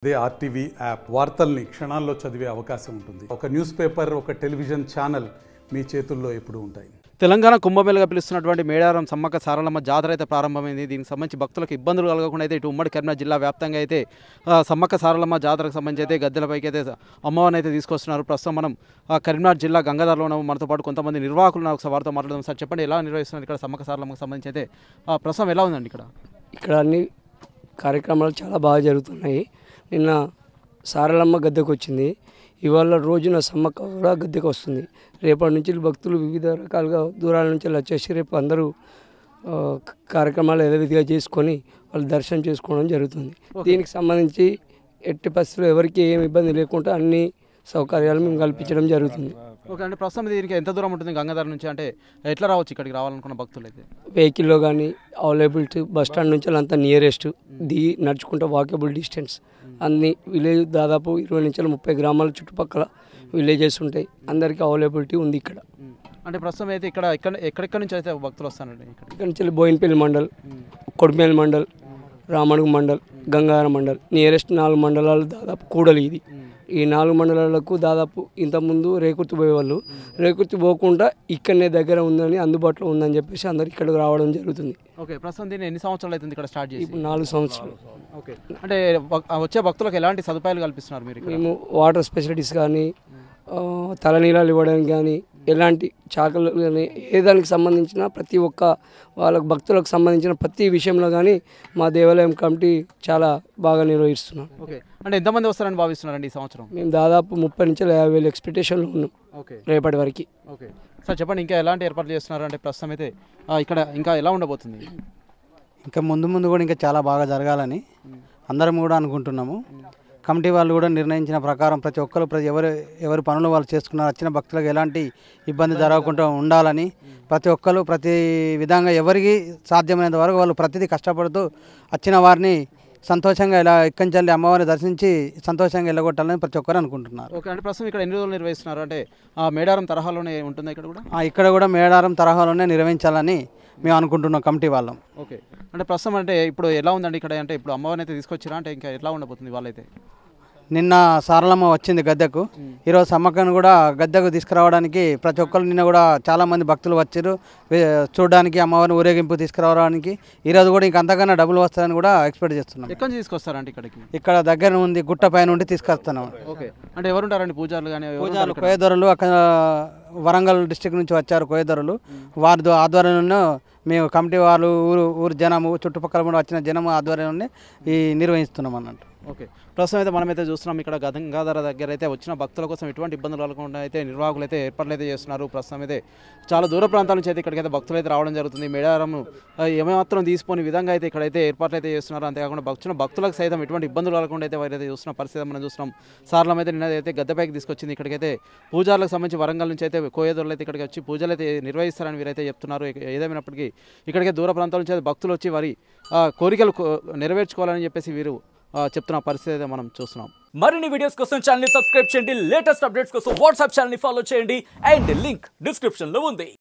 అదే RTV app వార్తల్ని క్షణాల్లో చదివే అవకాశం ఉంటుంది. ఒక న్యూస్ పేపర్, ఒక టెలివిజన్ ఛానల్ మీ చేతుల్లో ఎప్పుడూ ఉంటాయి. తెలంగాణ కుంభమేళగా పిలుస్తున్నటువంటి మేడారం సమ్మక్క సారలమ్మ జాతర అయితే ప్రారంభమైంది. దీనికి సంబంధించి భక్తులకు ఇబ్బందులు కలగకుండా అయితే ఇటు ఉమ్మడి కరీంనగర్ జిల్లా వ్యాప్తంగా అయితే సమ్మక్క సారలమ్మ జాతరకు సంబంధించి అయితే గద్దెలపైకి అయితే అమ్మవారిని అయితే తీసుకొస్తున్నారు. ప్రస్తుతం మనం కరీంనగర్ జిల్లా గంగాధర్లో ఉన్నాము. మనతో పాటు కొంతమంది నిర్వాహకులు ఒకసారి వారితో మాట్లాడదాం. సార్ చెప్పండి, ఎలా నిర్వహిస్తున్నారు ఇక్కడ సమ్మక్క సారలమ్మకు సంబంధించి అయితే ప్రస్తుతం ఎలా ఉందండి ఇక్కడ అన్ని కార్యక్రమాలు చాలా బాగా జరుగుతున్నాయి. నిన్న సారలమ్మ గద్దెకు వచ్చింది, ఇవాళ రోజున సమ్మక్క కూడా గద్దెకు వస్తుంది. రేపటి నుంచి భక్తులు వివిధ రకాలుగా దూరాల నుంచి వచ్చేసి రేపు అందరూ కార్యక్రమాలు యథావిధిగా చేసుకొని వాళ్ళు దర్శనం చేసుకోవడం జరుగుతుంది. దీనికి సంబంధించి ఎట్టి పరిస్థితుల్లో ఎవరికి ఏమి ఇబ్బంది లేకుండా అన్ని సౌకర్యాలు మేము కల్పించడం జరుగుతుంది. ఓకే, అంటే ప్రస్తుతం దీనికి ఎంత దూరం ఉంటుంది గంగాధర్ నుంచి? అంటే ఎట్లా రావచ్చు ఇక్కడికి రావాలనుకున్న భక్తులు అయితే? వెహికల్లో కానీ అవైలబిలిటీ బస్ స్టాండ్ నుంచి అంతా నియరెస్ట్, నడుచుకుంటే వాకబుల్ డిస్టెన్స్. అన్ని విలేజ్ దాదాపు 20 నుంచి 30 గ్రామాల చుట్టుపక్కల విలేజెస్ ఉంటాయి. అందరికీ అవైలబిలిటీ ఉంది ఇక్కడ. అంటే ప్రస్తుతం అయితే ఎక్కడెక్కడి నుంచి అయితే భక్తులు వస్తారండి? ఇక్కడ నుంచి బోయినపల్లి మండల్, కొడిమేల్ మండల్, రామణగు మండల్, గంగాధర మండల్, నియరెస్ట్ 4 మండలాలు దాదాపు కూడలి. ఇది ఈ 4 మండలాలకు దాదాపు ఇంతకుముందు రేకుర్తి పోయేవాళ్ళు, రేకుర్తి పోకుండా ఇక్కడనే దగ్గర ఉందని, అందుబాటులో ఉందని చెప్పేసి అందరు ఇక్కడికి రావడం జరుగుతుంది. ఓకే, ప్రస్తుతం దీన్ని ఎన్ని సంవత్సరాలు అవుతుంది ఇక్కడ స్టార్ట్ చేసి? ఇప్పుడు 4 సంవత్సరాలు. ఓకే, అంటే వచ్చే భక్తులకు ఎలాంటి సదుపాయాలు కల్పిస్తున్నారు మీరు? మేము వాటర్ ఫెసిలిటీస్ కానీ, తలనీలాలు ఇవ్వడానికి కానీ, ఎలాంటి చాకలు కానీ, ఏదానికి సంబంధించిన ప్రతి ఒక్క వాళ్ళకు భక్తులకు సంబంధించిన ప్రతి విషయంలో కానీ మా దేవాలయం కమిటీ చాలా బాగా నిర్వహిస్తున్నాం. ఓకే, అంటే ఎంతమంది వస్తారని భావిస్తున్నారండి ఈ సంవత్సరం? మేము దాదాపు 30 నుంచి 50,000 ఎక్స్పెక్టేషన్లో ఉన్నాం. ఓకే, రేపటి వరకు. ఓకే సార్ చెప్పండి, ఇంకా ఎలాంటి ఏర్పాట్లు చేస్తున్నారు? అంటే ప్రస్తుతం అయితే ఇక్కడ ఇంకా ఎలా ఉండబోతుంది? ఇంకా ముందు కూడా ఇంకా చాలా బాగా జరగాలని అందరం కూడా అనుకుంటున్నాము. కమిటీ వాళ్ళు కూడా నిర్ణయించిన ప్రకారం ప్రతి ఒక్కరు ఎవరి పనులు వాళ్ళు చేసుకున్నారు. వచ్చిన భక్తులకు ఎలాంటి ఇబ్బంది జరగకుండా ఉండాలని ప్రతి ఒక్కరు ప్రతి విధంగా ఎవరికి సాధ్యమైనంత వరకు వాళ్ళు ప్రతిదీ కష్టపడుతూ వచ్చిన వారిని సంతోషంగా ఇలా ఇక్కడి నుంచి అమ్మవారిని దర్శించి సంతోషంగా వెళ్ళగొట్టాలని ప్రతి ఒక్కరు అనుకుంటున్నారు. ఓకే, అంటే ప్రస్తుతం ఇక్కడ ఎన్ని రోజులు నిర్వహిస్తున్నారు? అంటే మేడారం తరహాలోనే ఉంటుందా ఇక్కడ కూడా? ఇక్కడ కూడా మేడారం తరహాలోనే నిర్వహించాలని మేము అనుకుంటున్నాం కమిటీ వాళ్ళం. ఓకే, అంటే ప్రస్తుతం అంటే ఇప్పుడు ఎలా ఉందండి ఇక్కడ? అంటే ఇప్పుడు అమ్మవారిని అయితే తీసుకొచ్చిరా? అంటే ఇంకా ఎట్లా ఉండబోతుంది వాళ్ళైతే? నిన్న సారలమ్మ వచ్చింది గద్దెకు, ఈరోజు సమ్మక్కను కూడా గద్దెకు తీసుకురావడానికి ప్రతి ఒక్కరు నిన్న కూడా చాలామంది భక్తులు వచ్చారు చూడడానికి, అమ్మవారిని ఊరేగింపు తీసుకురావడానికి. ఈరోజు కూడా ఇంక అంతకన్నా డబ్బులు వస్తాయని కూడా ఎక్స్పెక్ట్ చేస్తున్నాం. ఎక్కడి నుంచి తీసుకొస్తారంటే ఇక్కడికి? ఇక్కడ దగ్గర ఉంది, గుట్ట పై నుండి తీసుకొస్తున్నాం. ఓకే, అంటే ఎవరుంటారండి పూజారులు కానీ? పూజారులు కోయదొరలు అక్కడ వరంగల్ డిస్టిక్ నుంచి వచ్చారు కోయదొరలు. వారి ఆధ్వర్యంలో మేము కమిటీ వాళ్ళు ఊరు జనము చుట్టుపక్కల కూడా వచ్చిన జనము ఆధ్వర్యంలోనే నిర్వహిస్తున్నాం అన్నట్టు. ఓకే, ప్రస్తుతం అయితే మనమైతే చూస్తున్నాం ఇక్కడ గంగాధర దగ్గర అయితే వచ్చిన భక్తుల కోసం ఎటువంటి ఇబ్బందులు కలగకుండా అయితే నిర్వాహకులు అయితే ఏర్పాట్లు అయితే చేస్తున్నారు. ప్రస్తుతం అయితే చాలా దూర ప్రాంతాల నుంచి అయితే ఇక్కడికైతే భక్తులు అయితే రావడం జరుగుతుంది. మేడారం ఏమాత్రం తీసుకునే విధంగా అయితే ఇక్కడైతే ఏర్పాట్లు అయితే చేస్తున్నారు. అంతేకాకుండా వచ్చిన భక్తులకు సైతం ఎటువంటి ఇబ్బందులు కలగకుండా అయితే వారైతే చూస్తున్న పరిస్థితి మనం చూస్తున్నాం. సారలమ్మ అయితే నిన్న అయితే గద్దెపైకి తీసుకొచ్చింది. ఇక్కడికైతే పూజారులకు సంబంధించి వరంగల్ నుంచి అయితే కోయదొరలు అయితే ఇక్కడికి వచ్చి పూజలు అయితే నిర్వహిస్తారని వీరైతే చెప్తున్నారు. ఏదేమైనప్పటికీ ఇక్కడికే దూర ప్రాంతాల నుంచి అయితే భక్తులు వచ్చి వారి కోరికలు నెరవేర్చుకోవాలని చెప్పేసి వీరు చెప్తున్న పరిస్థితి అయితే మనం చూస్తున్నాం. మరిన్ని వీడియోస్ కోసం ఛానల్ ని సబ్స్క్రైబ్ చేయండి. లేటెస్ట్ అప్డేట్స్ కోసం వాట్సాప్ ఛానల్ ని ఫాలో చేయండి. అండ్ లింక్ డిస్క్రిప్షన్ లో ఉంది.